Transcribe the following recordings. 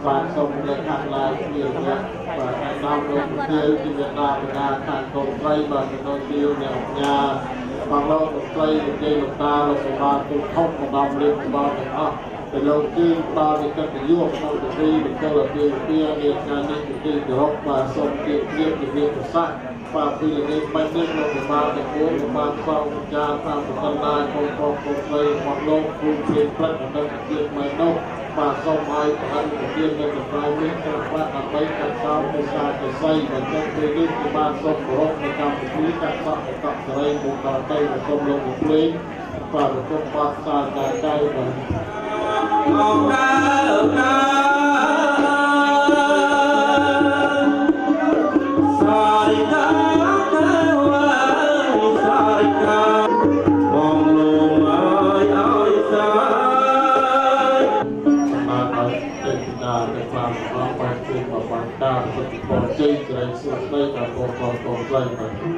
bạn xong lên hàng lại nhiều nhất và hàng năm luôn tiêu thì Việt Nam là hàng cầu tây và nó tiêu nhà bằng lâu cầu tây được đây được ta là của ba cũng không một năm lên của ba được đó để lâu tiên ba thì cần phải yêu không được đi được cho là tiêu kia liền nhà nên được đi được học và xong tiêu kia được đi được sát và khi là đi bay lên là của ba thì cố của ba sau cha tham của tân lai không cầu tây hoặc lâu cùng trên đất của đất kia máy nông và sau mai của anh của tiên lên được vài miếng cho các bạn mấy càng sao để xa để xây và trong thế đến của ban sông của ông để cầm quý càng sao để cầm ở đây một đòn cây và sông lông một lên và được trong ban xa dài cây và mong còn chơi cái sự đây là còn dày mà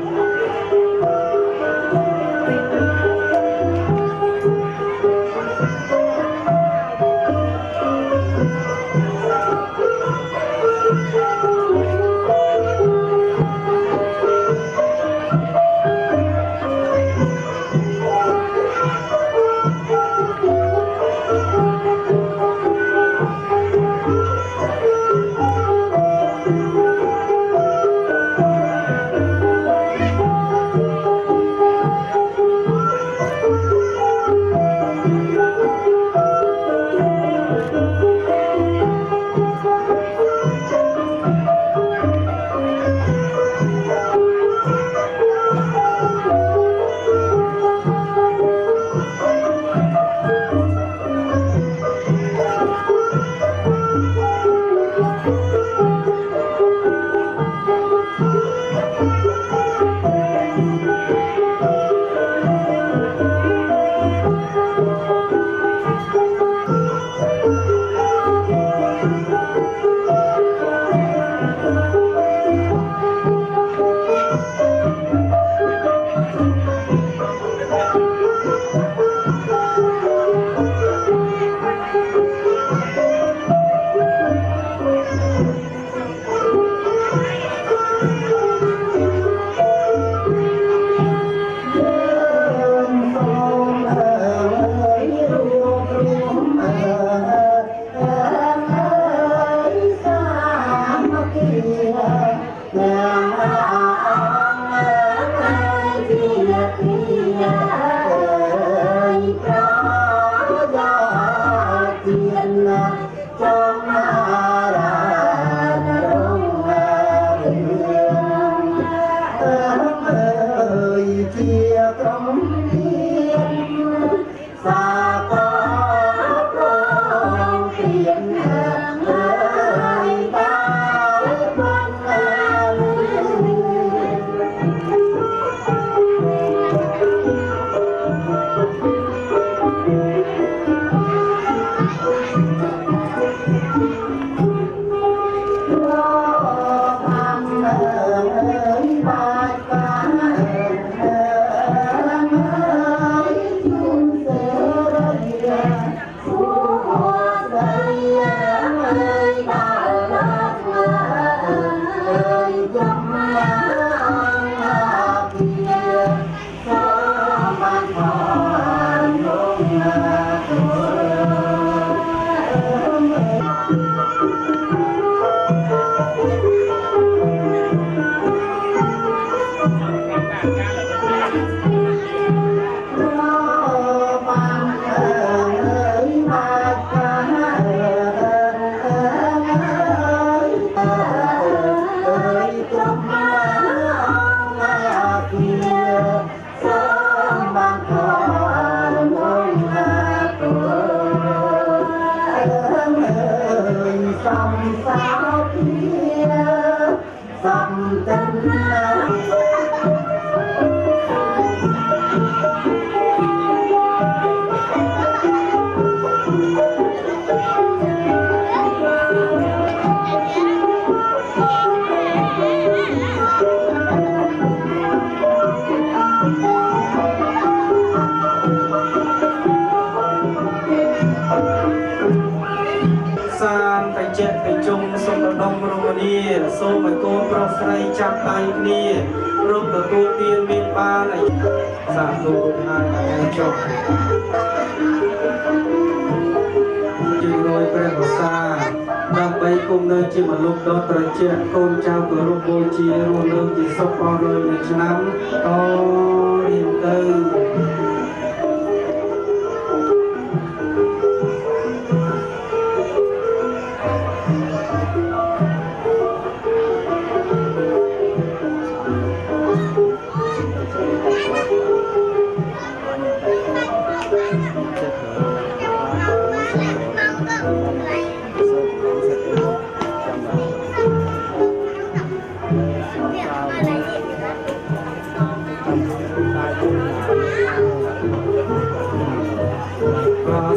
Thank you. ជាក់ទៅជុំសុំដងរមនីសូមឲ្យកូនប្រុសស្រីចាប់ដៃគ្នារកទទួលទានមានបានឲ្យសាធុហើយដល់ចុះជួយរយព្រះវសាដើម្បីគុំនៅជាមនុស្សដ៏ត្រជាក់កូនចៅគោរពបូជារស់នៅជាសុខអស់រយនៃឆ្នាំតរៀនទៅ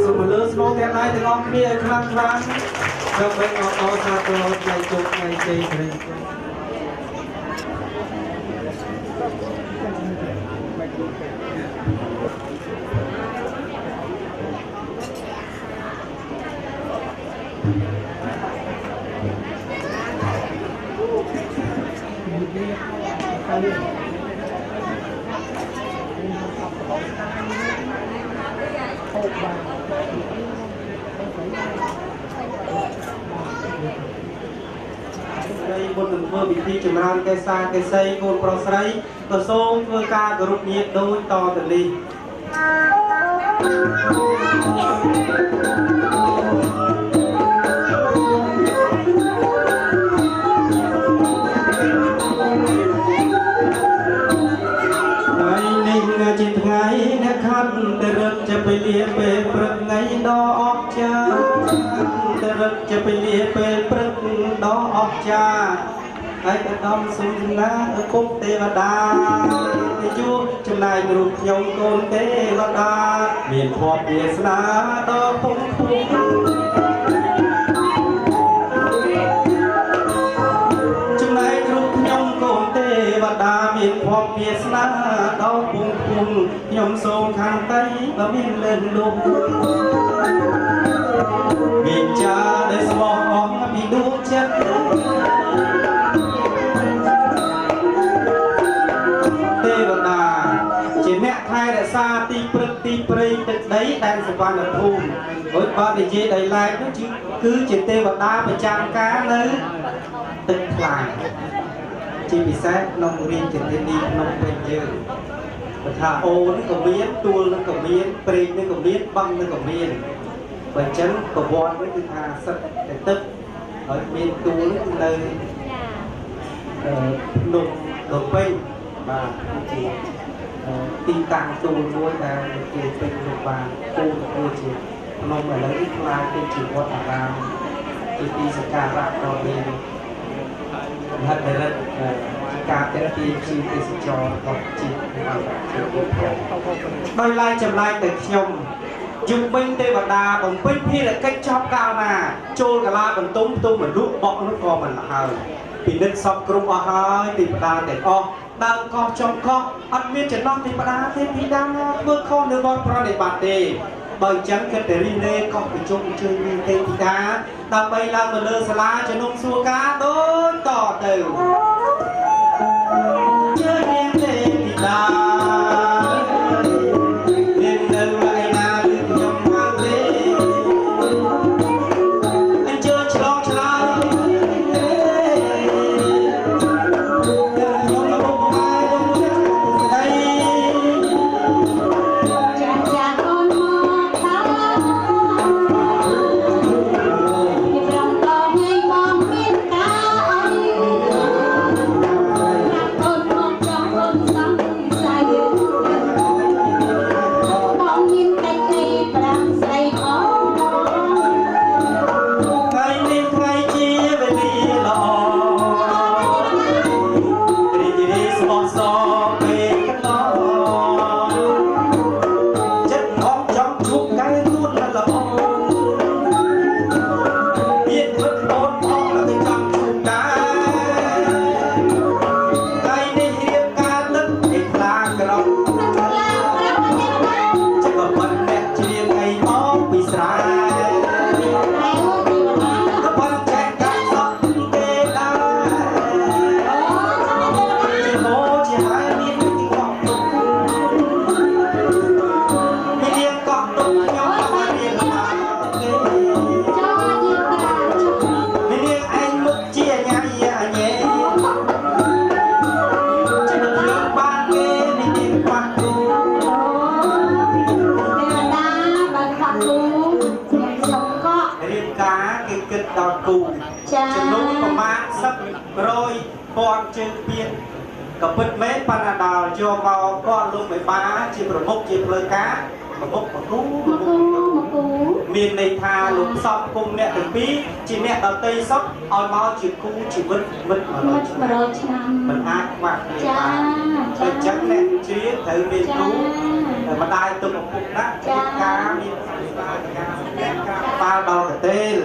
សូមលើស្មោទាំងឡាយទាំងអស់គ្នាខ្លាំងខ្លាំងដើម្បីអបអរសាទរថ្ងៃជោគថ្ងៃជ័យព្រះមុននឹងធ្វើពិធីចម្រើនកេសាកេសីកូនប្រុសស្រីក៏សូមធ្វើការគោរពញាតិដូចតទៅនេះជាថ្ងៃអ្នកខាត់តែរត់จะไปเลียពេលព្រឹកថ្ងៃដ៏អស្ចារ្យតែរត់จะไปเลียពេលព្រឹកដ៏អស្ចារ្យហើយក៏ដំសុំណាគុំទេវតាទៅជួបចំណែករូបខ្ញុំកូនទេវតាមានភ័ព្វវាសនាដ៏ពងភួងចំណែករូបខ្ញុំកូនទេវតាមានភ័ព្វវាសនាដ៏ពងភួងខ្ញុំសូមខាងតីបើមានលឿនលំមានចាដែលស្មោះអស់ពីដួងចិត្តទេវតាជាអ្នកថែរក្សាទីព្រឹកទីព្រៃទឹកដីដែនសវណ្ណភូមិហើយបើនិយាយដោយឡែកនោះគឺជាទេវតាប្រចាំការនៅទឹកថ្លាជាពិសេសក្នុងរាជធានីភ្នំពេញយើងបើថាអូនេះក៏មានទួលនឹងក៏មានព្រែកនឹងក៏មានបឹងនឹងក៏មានបើអញ្ចឹងប្រវត្តិនេះគឺថាសិតតែទឹកហើយមានទួលនេះគឺនៅភ្នំពេញបាទជាទីតាំងទួលមួយដែលគេពេញលោកបានគូគឺជាភ្នំឥឡូវនេះខ្លាយទៅជាវត្តអារាមជាទីសក្ការៈដ៏មានហេតុរិទ្ធការទាក់ទាញជាទេសចររបស់ជាតិដោយឡែកចម្លែកទៅខ្ញុំយំពេញទេវតាបំពេញភារកិច្ចចប់កាលណាចូលកាឡាបន្ទុំផ្ទុំមនុស្សបក់នោះក៏មិនហើយពិនិត្យសពគ្រប់អស់ហើយទេវតាទាំងអស់ដើមកោះចំកោះអត់មានចំណងទេវតាទេពីដើមធ្វើខុសនៅវត្តប្រណិប័តទេបើអញ្ចឹងគិតតែរីណេកោះប្រជុំអញ្ជើញមានទេវតាដើម្បីឡើងមកលើសាលាជំនុំសួរការដូចតទៅជើញនាងទេវតាមាននៅឯណាឬខ្ញុំមកទេអញ្ជើញឆ្លងឆ្លើយ ដល់គូចំនួនប្រមាណ10 ពាន់ជើងពៀនក៏ពិតមែនប៉ុន្តែដល់យកមកគាត់លោកមេបាជាប្រមុខជាផ្លូវការប្រមុខមកគូមានន័យថាលោកសពគុំអ្នកទាំងពីរជាអ្នកដតីសុខឲ្យមកជាគូជីវិតមិត្ត100 ឆ្នាំមិនអាចខ្វះគ្នាបានតែចឹងអ្នកជ្រាបត្រូវមានគូម្ដាយទុកឪពុកណាការមានការបាល់ដល់កន្ទេល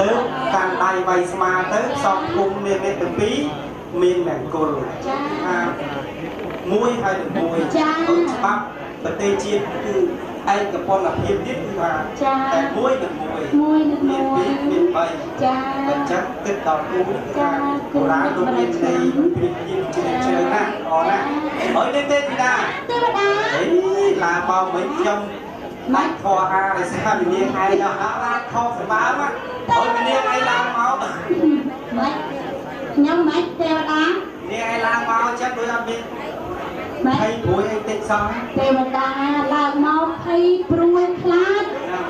ទៅកាន់ដៃវាយស្មាទៅសពគុំអ្នកទាំងពីរមានមង្គលមួយហើយមួយច្បាប់ប្រទេសជាតិគឺឯកពន្ធភាពទៀតគឺថាតែមួយនឹងមួយមានពីរមាន3ចាអញ្ចឹងគិតដល់គូថាបុរាណលោកមានន័យពីជាច្រើនណាស់អរណាស់ហើយនេះទេធីតាអីឡាមកវិញខ្ញុំដាច់ខោអារសាវិញ្ញាណឯងដល់ឡាខោសម្បើមហើយវិញ្ញាណឯងឡើងមកមិនខ្ញុំមិនទេវតានេះឯងឡើងមកចិត្តដូចអត់មានហើយព្រួយអីតិចសោះទេវតាឡើងមកភ័យព្រួយខ្លាច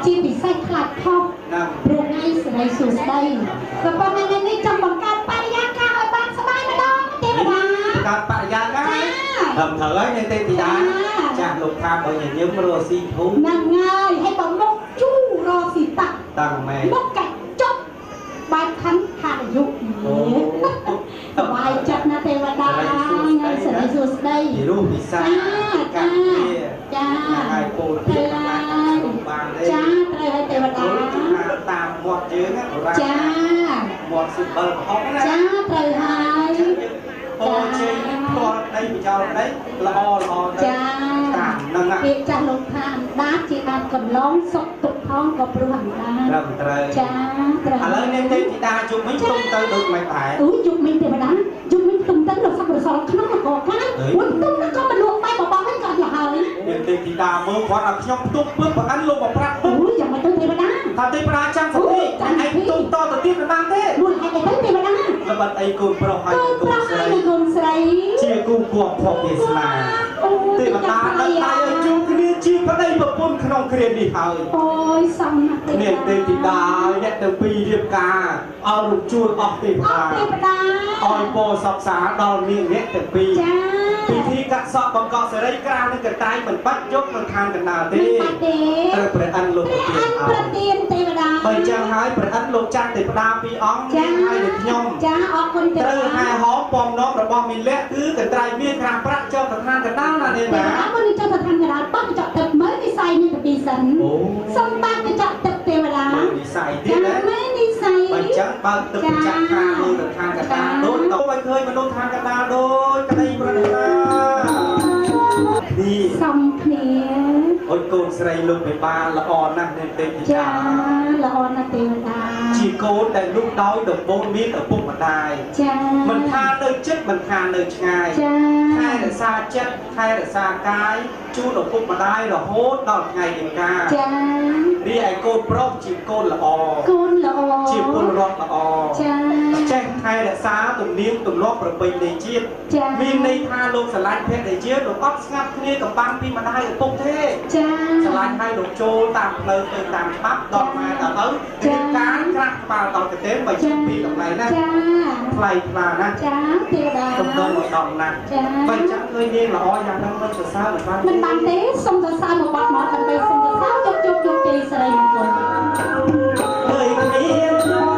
ជាពិសេសខ្លាចផុសព្រោះថ្ងៃស្រីសួស្ដីក៏ប៉ុន្តែនេះចង់បង្កើតបរិយាកាសឲ្យបានសប្បាយម្ដងទេវតាបង្កើតបរិយាកាសត្រូវហើយនៅទេវតាចាស់លោកថាបើញញឹមរស់ស៊ីធូរហ្នឹងហើយឲ្យបំមុខជូរស់ស៊ីតាក់តាំងម៉ែមុខកាច់ចុកបានខណ្ឌខាអាយុសบายចិត្តណាទេវតាថ្ងៃស្រីសួស្ដីរូបពិសាកាចាហើយពូលភាពបានចាត្រូវឲ្យទេវតាតាមមាត់យើងណាចាមាត់សិបលប្រហុកណាចាត្រូវហើយអូជ័យផ្ទាល់ដីបញ្ចោលដីល្អទៅចាតាមហ្នឹងពាក្យចាស់លោកថាអណ្ដាតជាបានកន្លងសុខទុក្ខផងក៏ព្រោះអណ្ដាតត្រូវចាត្រូវឥឡូវនេះទេធីតាជុំវិញទុំទៅដូចមិនដែរអូជុំវិញទេវតាជុំវិញទុំទៅរស័ក្តិរសល់ក្នុងកកាអូទុំក៏មិនលក់បាយបបោះវិញក៏យ៉ាងហើយនេះទេធីតាមើលគាត់ឲ្យខ្ញុំផ្ទុកពឹបប្រកាន់លោកមកប្រាប់អូយ៉ាងមិនទៅទេវតាថាទេវតាចាំសតិឯងទុំតទៅទៀតមិនបានទេមួយឯងទៅទេវតាល្បិតអីកូនប្រុសហើយកូនស្រីជាគូគួរភពវាស្នាទេវតាដឹកដៃឲ្យជួបគ្នាជាប្តីប្រពន្ធក្នុងគ្រានេះហើយអូយសំណាក់នេះទេវតាអ្នកទៅពីរៀបការឲ្យរំជួលអស់ទេវតាឲ្យពោសកសាដល់នាងអ្នកទៅពីចាពិធីកាត់សក់បង្កក់សេរីក្រានឹងកន្តែងមិនបាច់យកនៅខាងកណ្ដាលទេត្រូវព្រះអិនលោកប្រទានទេវតាបើចឹងហើយព្រះអិនលោកចាស់ទេវតាពីរអង្គហើយនឹងខ្ញុំចាអរគុណទេវតាត្រូវហែហោពំនំរបស់មីលៈគឺកន្ត្រៃមានក្រាប្រាក់ចូលស្ថានកណ្ដាលណាទេណាអរគុណចូលស្ថានកណ្ដាលបាក់ចកទឹកមើលនិស័យនេះទៅទីសិនសូមបាក់ចកទឹកទេវតានិស័យទៀតណាមើលនិស័យបើចឹងបើទឹកចាក់ខាងលើស្ថានកណ្ដាលដូចទៅឲ្យឃើញមនុស្សស្ថានកណ្ដាលដូចក្តីប្រណិតានេះសំគ្នាអូយកូនស្រីលោកមេបាល្អណាស់នៅទេវតាចាល្អណាស់ទេវតាជាកូនដែលលុះដោយដំបូងមានឪពុកម្ដាយចាមិនថានៅចិត្តមិនថានៅឆ្ងាយចាថែរក្សាចិត្តថែរក្សាកាយជូនឪពុកម្ដាយរហូតដល់ថ្ងៃរៀបការចារីឯកូនប្រុសជាកូនល្អជាពលរដ្ឋល្អចាចេះថែរក្សាទំនៀមទម្លាប់ប្រពៃណីជាតិមានន័យថាលោកស្រឡាញ់ភរិយាលោកអត់ស្ងាត់គ្នាកំបាំងពីម្ដាយឪពុកទេចាស្រឡាញ់ឲ្យលោកចូលតាមផ្លូវទៅតាមច្បាប់ដល់ម៉ែដល់ទៅរៀបការក្រាស់ក្បាលដល់កទេបើជិះពីកន្លែងណាចាថ្លៃថ្លាណាចាទេវតាទំនងម្ដងណាចាបើចឹងឃើញនាងល្អយ៉ាងហ្នឹងមិនសរសើរមិនបានទេសូមសរសើរមកបាត់មកដើម្បីសូមសរសើរជោគជ័យជ័យសិរីមង្គលហើយមានត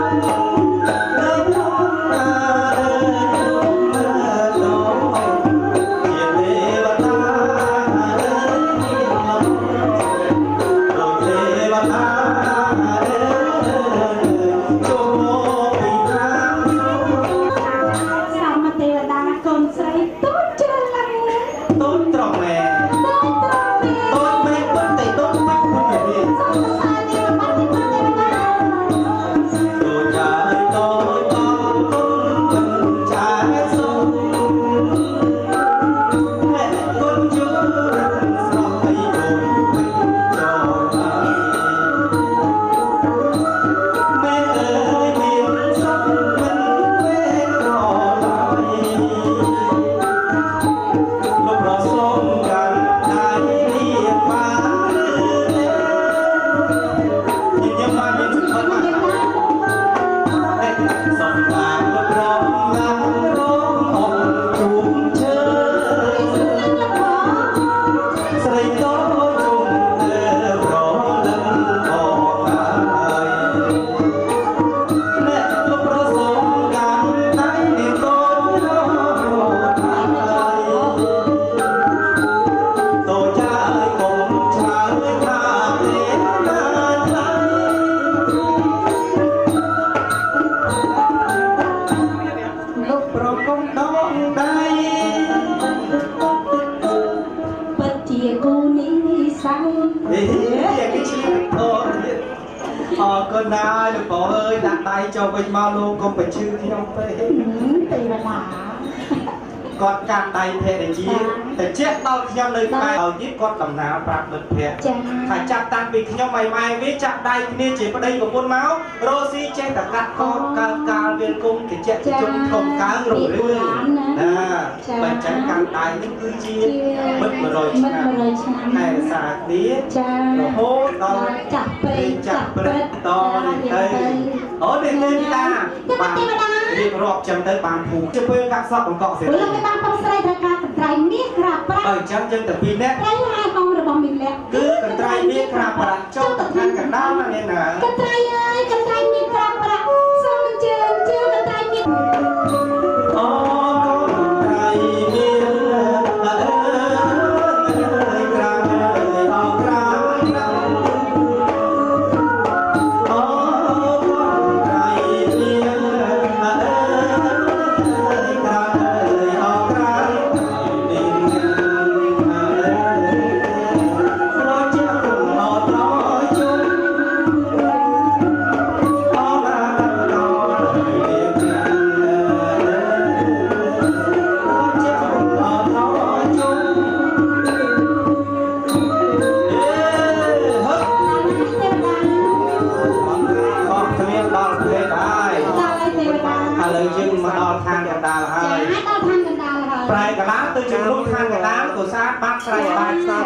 មិនណាយលោកបងអើយដាក់ដៃចូលវិញមកលោកកុំបញ្ឈឺខ្ញុំពេក ទេវតា គាត់កាន់ដៃភរិយាតែជាក់ដល់ខ្ញុំនៅក្បែរឲ្យទៀតគាត់ដំណើរប្រាប់មិត្តភក្តិ ចា៎ ថាចាប់តាំងពីខ្ញុំឲ្យម៉ែវាចាប់ដៃគ្នាជាប្តីប្រពន្ធមករស់ស៊ីចេះតែកាត់កោតកើកាលវាគុំតិចជុំធំកើរុងរឿងណាបើចឹងកាន់ដៃនេះគឺជាមិត្ត100ឆ្នាំតែសាគ្នា ចា រហូតដល់ ចាក់ព្រៃចាក់ព្រឹក តនេះទៅអូនេះទេតាបានរៀបរាប់ចឹងទៅបានភូមិជឿកាក់សក់បង្កក់សេរី លោកគេបានប្រុសស្រីត្រូវការកន្ត្រៃមាសក្រាបប្រាក់ អញ្ចឹងយើងតែពីរនាក់ ត្រីហើយបងរបស់មីលាក់ គឺកន្ត្រៃមាសក្រាបប្រាក់ចូលទៅខាងកណ្ដាលណានេះណា កន្ត្រៃហើយកន្ត្រៃមាសក្រាបប្រាក់សូមជើងកន្ត្រៃមាស អូកន្ត្រៃមាសអើយក្រាបអោក្រាបអូកន្ត្រៃមាសអើយក្រាបអោក្រាបនេះអើយ ជារំអត់ដល់ជុំអរណាដល់រៀបជារំអត់ដល់ជុំអត់គ្មានដល់ប្រភេទហើយ ដល់ទេវតា ឥឡូវយើងមកដល់ខាងកណ្ដាលហើ ចា យ ដល់ខាងកណ្ដាលហើយ ប្រែកណ្ដាលទៅជំនុំខាងកណ្ដាលក៏សាបាត់ស្រែបាត់សាឥ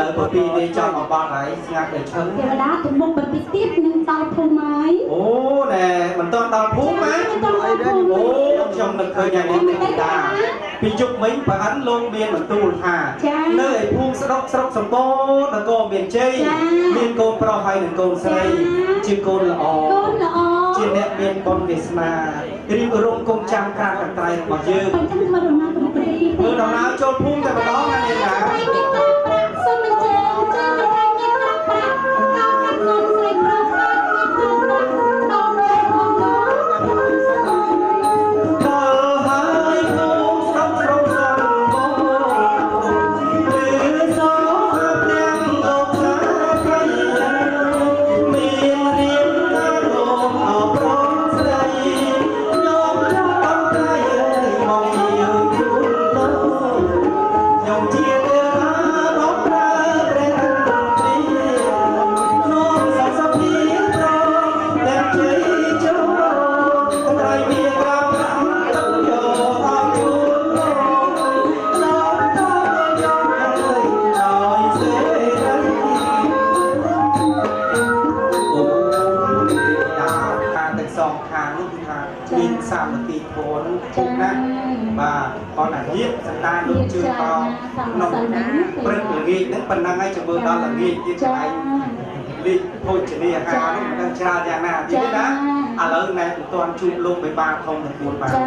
ឡូវពពីនេះចង់មកបត់ហើយស្ងាត់តែឈឹង ទេវតាទំមុខបន្តិចទៀតនឹងដល់ភូមិហើយ អូណែមិនទាន់ដល់ភូមិណា មិនទាន់ដល់ភូមិ អូខ្ញុំនឹកឃើញយ៉ាងនេះទេតាពីយុគមិញប្រហិនលោកមានបន្ទូលថានៅឯភូមិស្រុកសម្បូរនគរមានជ័យមានកូនប្រុសហើយនិងកូនស្រីជាកូនល្អ កូនល្អ ជាអ្នកមានបុណ្យវាសនារៀបរងគុំចាំក្រាបកន្ត្រៃរបស់យើង បើចឹងធ្វើដំណើរទៅប្រទេសទៀត ធ្វើដំណើរចូលភូមិតែម្ដងណានាងណា តែមានក្រាបប្រាក់សូមអញ្ជើញតែមានក្រាបប្រាក់ដល់កាត់កូនស្រីប្រុសហើយមានក្រាបប្រាក់ដល់តែកូន ដល់ហើយភូមិស្រុកសម្បូរឬសោទាំងលោកសាប្រៃមានរៀបការលោកអោប្រុសស្រីខ្ញុំអត់ត្រៃមកយើងជូនទៅខ្ញុំជាទេវតារបស់ព្រះព្រះអង្គទ្រីនាំសពសភាត្រង់តែជ័យចូលត្រៃមានក្រាបទឹកយកអរជូនដល់តយកឲ្យសេរីអូតាខាងទាំងសងខាងនោះគឺថាមានសាមគ្គីធម៌នឹងពុកណាបាទគាត់អាហៀបសន្តានលោកជឿតក្នុងព្រឹកល្ងាចហ្នឹងប៉ុណ្ណឹងហើយចាំមើលដល់ល្ងាចទៀតឆ្ងាយលីកភោជនីអាហារនោះមិនដឹងច្រើនយ៉ាងណាទៀតទេណាឥឡូវណែមិនទាន់ជួបលោកបិបាធំទាំងពួនបានទេ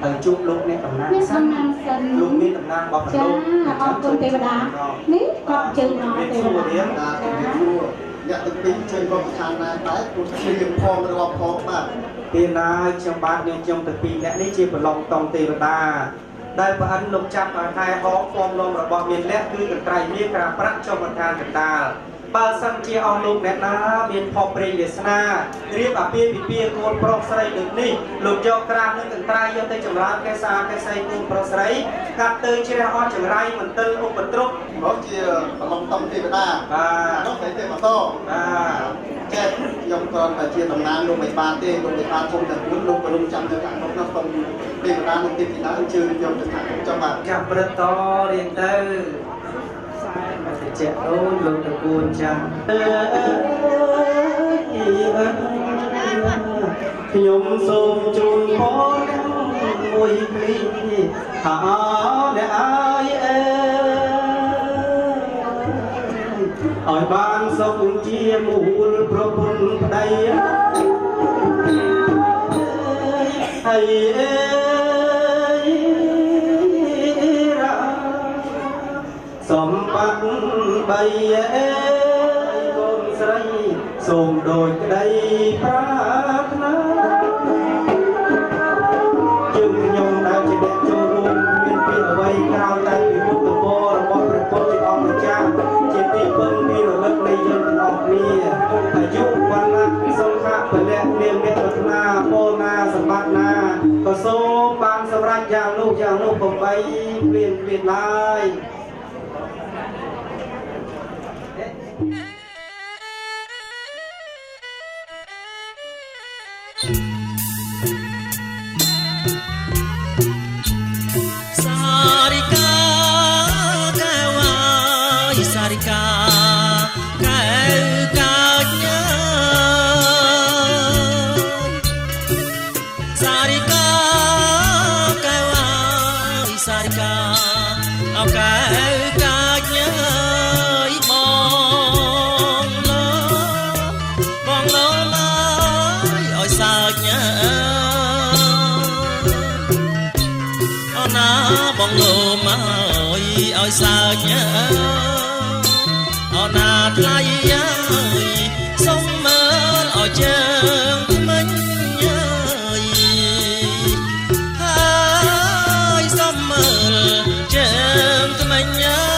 ទៅជួបលោកអ្នកតំណាង មាន សិ សំ ន ណាងសិន លោកមានតំណាងរបស់ ចា លោក អរគុណទេវតានេះគាត់ជើងមកទេវតា អ្នកទាំងពីរជួយគាត់ប្រឆាំងណាតែពួកខ្ញុំផងរាប់ផងបាទ ពីណាខ្ញុំបាទខ្ញុំទាំងពីរអ្នកនេះជាប្រឡងតងទេវតាដែលប្រអិនលោកចាប់ឲ្យថែហោមពំលំរបស់មានលក្ខគឺកន្ត្រៃមាសក្រាប្រាក់ចុះបន្តានកណ្ដាលបើសិនជាអស់លោកអ្នកណាមានផុសព្រេងវាសនារៀបអាពាហ៍ពិពាហ៍កូនប្រុសស្រីដូចនេះលោកយកក្រាមនឹងកន្ត្រៃយកទៅចម្រើនកេសាកេសីកូនប្រុសស្រីកាត់ទៅជ្រះអស់ចង្រៃមន្ទិលឧបទ្រព នោះជាប្រឡងតំទេវតា បាទ នោះតែទេវតា បាទ ចេះខ្ញុំគ្រាន់តែជាតំណាងលោកមិនបានទេលោកមិនបានធំទាំង4លោកក៏រំចាំនៅខាងនោះនោះខ្ញុំទេវតានឹងទេវតាអញ្ជើញខ្ញុំទៅខាងនោះចាំបាទ ចាប់ព្រឹត្តតរៀនទៅមកទៅជាអូនលោកតកូនចាំខ្ញុំសូមជូនពរមួយគ្លីថាអ្នកអើយឲ្យបានសុខជាមូលប្រពន្ធប្តីហើយសម្បត្តិបីកូនស្រីសូមដូចក្តីប្រាថ្នាយើងខ្ញុំដែលជាអ្នកចូលរួមមានពីអ្វីក្រៅតែពីមុខរបររបស់ព្រះពុទ្ធជាអង្គម្ចាស់ជាទីពឹងទីរលឹកនៃយើងទាំងអស់គ្នាអាយុវណ្ណៈសុខា ណាក៏សូមបានសម្រេចយ៉ាងនោះកុំបីព្រៀនឡើយ Sarika kawai sarika kanya sarika kawai sarika kanya bong lo mai oi sarnya bong lo mai oi sao nhớ na thay ơi sông mơ oi chân mình ơi ơi sông mơ chân mình ơi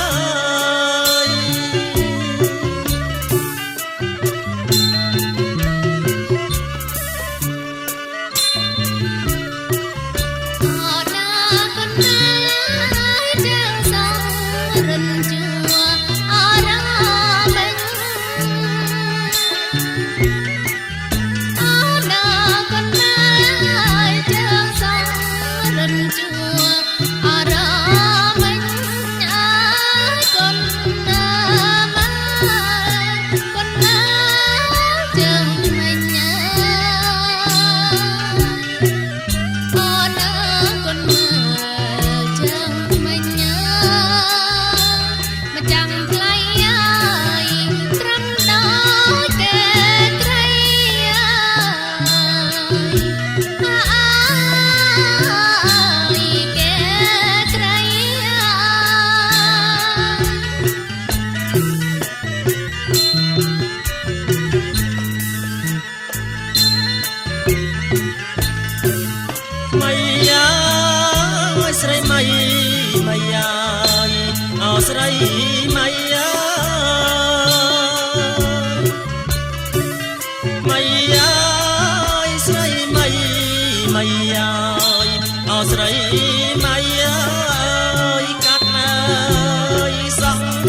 Hãy subscribe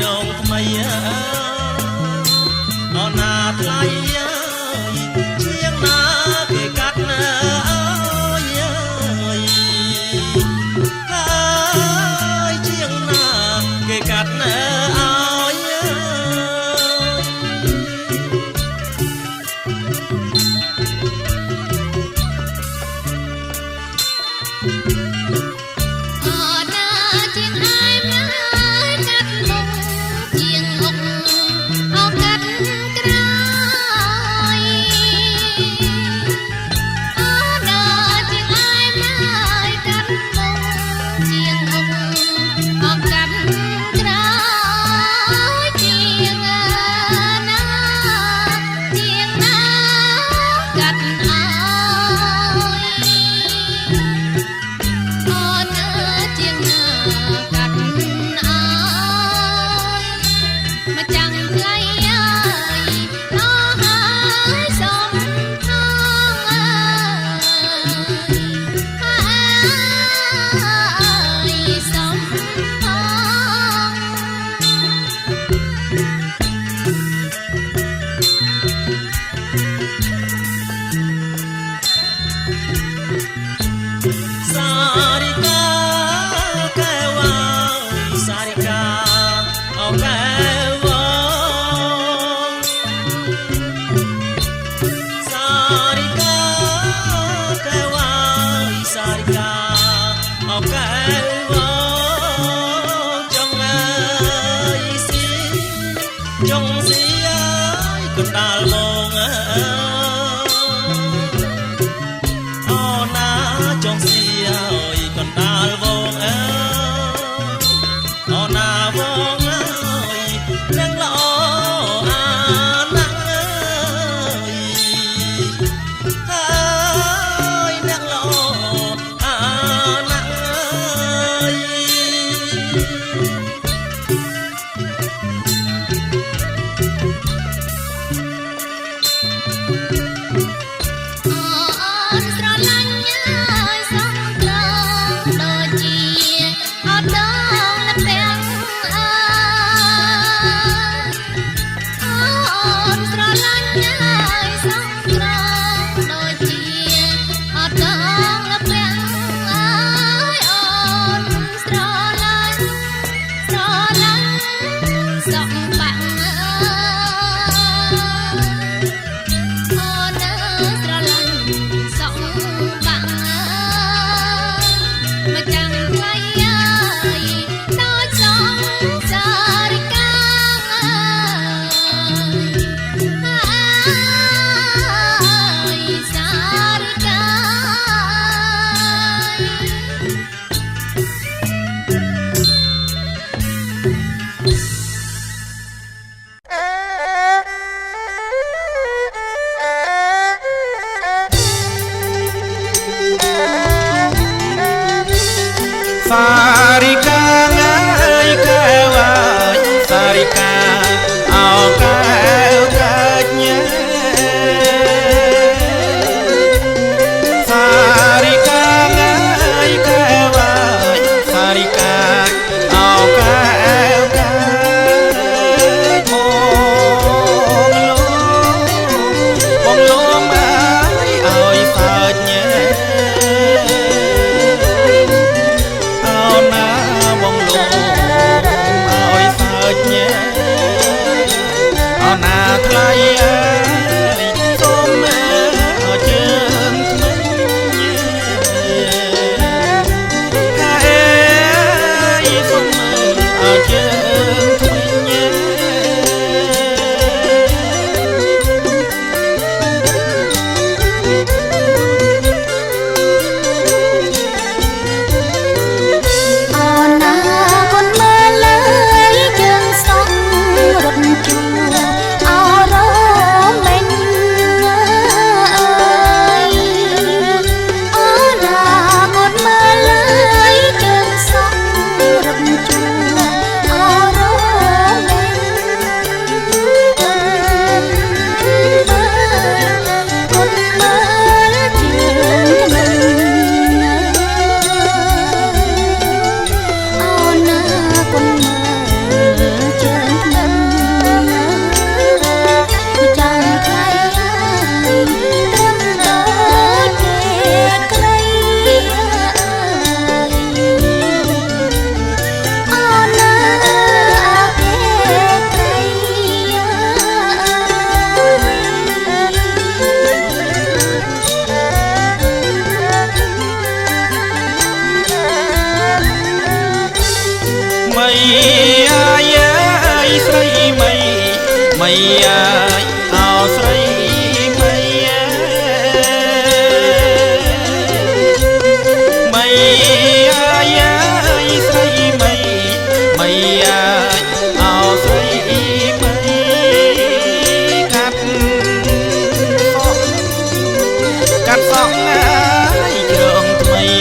cho kênh Ghiền Mì Gõ để không bỏ lỡ ថ្លៃអើយសូមមើលជើងថ្មីអើយសូមមើលជើងថ្មីមីអាយអើយស្រីមីមីអាយអោស្រីមីមីអាយអើយស្រីមីមីអាយអោស្រីមីកាត់សក់ណាយជ្រងថ្មី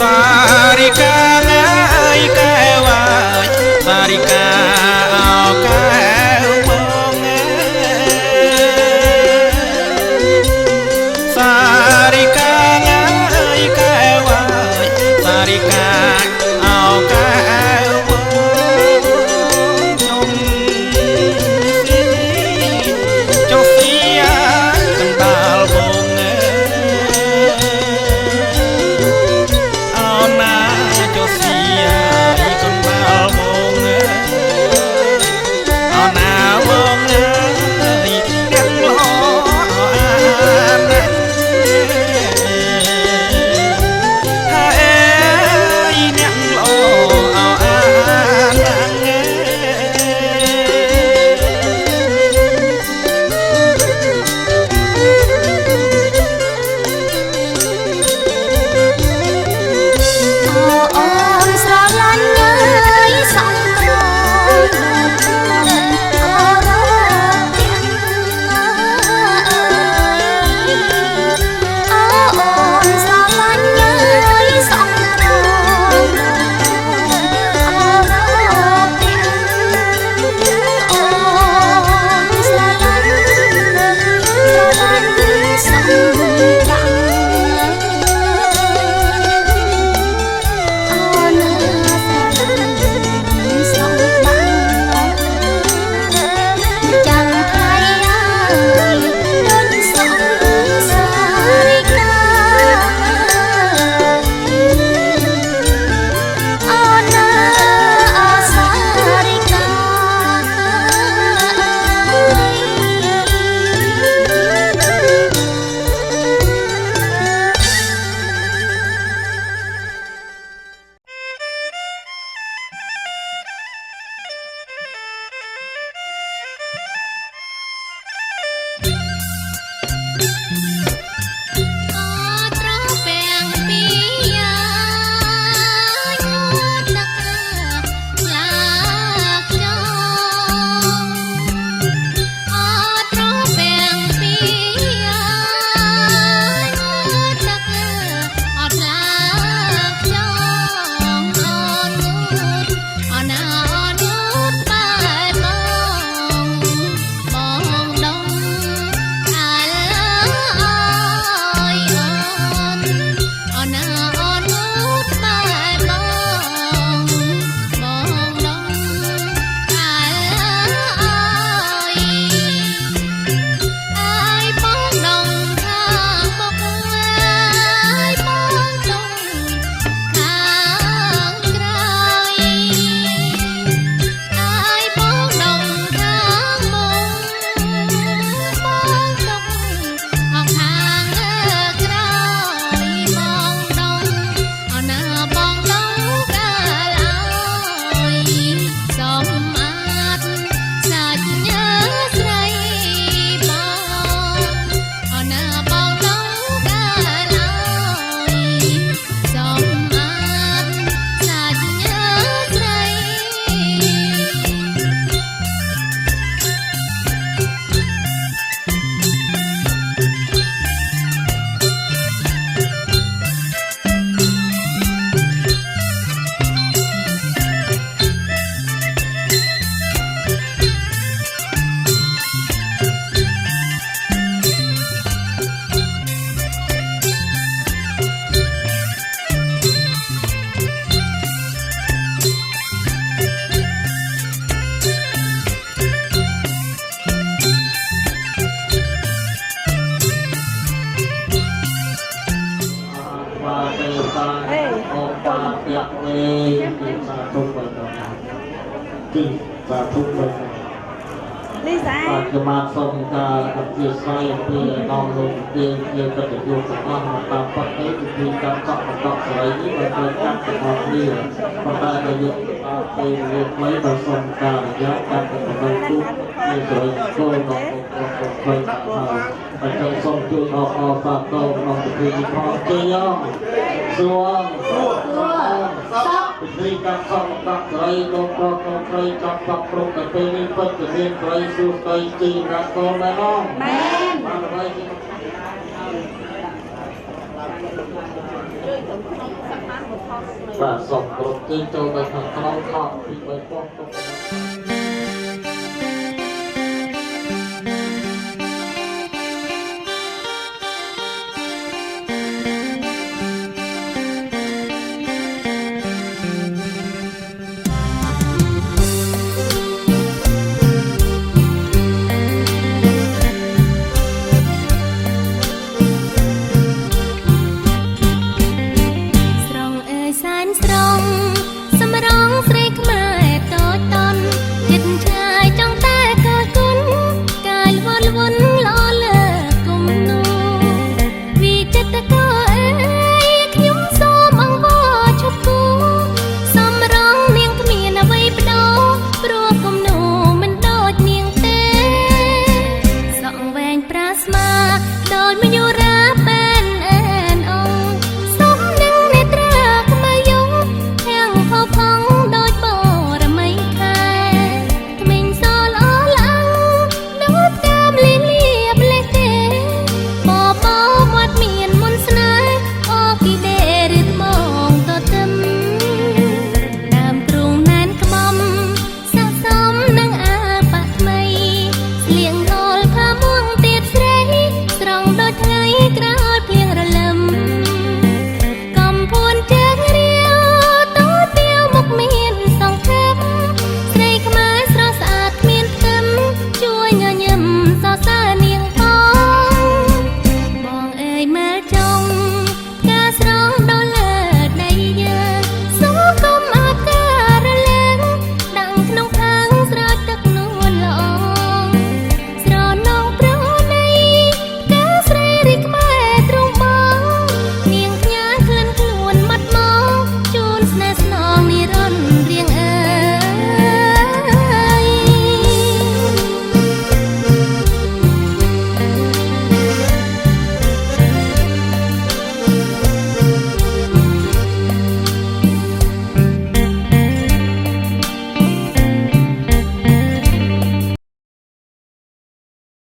សារិកាអើយកែវ៉ាយសារិកាអោកែវមកសារិកាអើយកែវ៉ាយសារិកាអោកែវមកចុះស៊ីកណ្ដាលបង បាទេតាអបតាពៈវេទីសាធុបតនាទីសាធុបតនាលីសាខ្ញុំបានសូមការអធិស្ឋានអំពីអង្គលោកទានជាកិត្តិយសទាំងអស់មកតាមបទទេពិធីកម្មសក់បន្តស្រីនេះបើត្រូវកាត់ទាំងអស់គ្នាប៉ុន្តែដោយយកពេលវេលាខ្លីបើសូមការរយៈកាត់ទៅក្នុងទូជាស្រីគោលក្នុងអង្គខ្លីហើយហើយចង់សូមជួយអបអរសាទរក្នុងពិធីនេះផងជ័យអង្គសួងពិធីកម្មសក់បន្តស្រីលោកប្រុសលោកស្រីចាប់សក់គ្រប់តែពេលនេះពិតជាមានស្រីសួស្ដីជីរ៉ាកូនមែនអត់មែនបានហើយបាទសូមគ្រប់ទីចូលទៅខាងក្នុងខកពី3ប៉ុស្តិ៍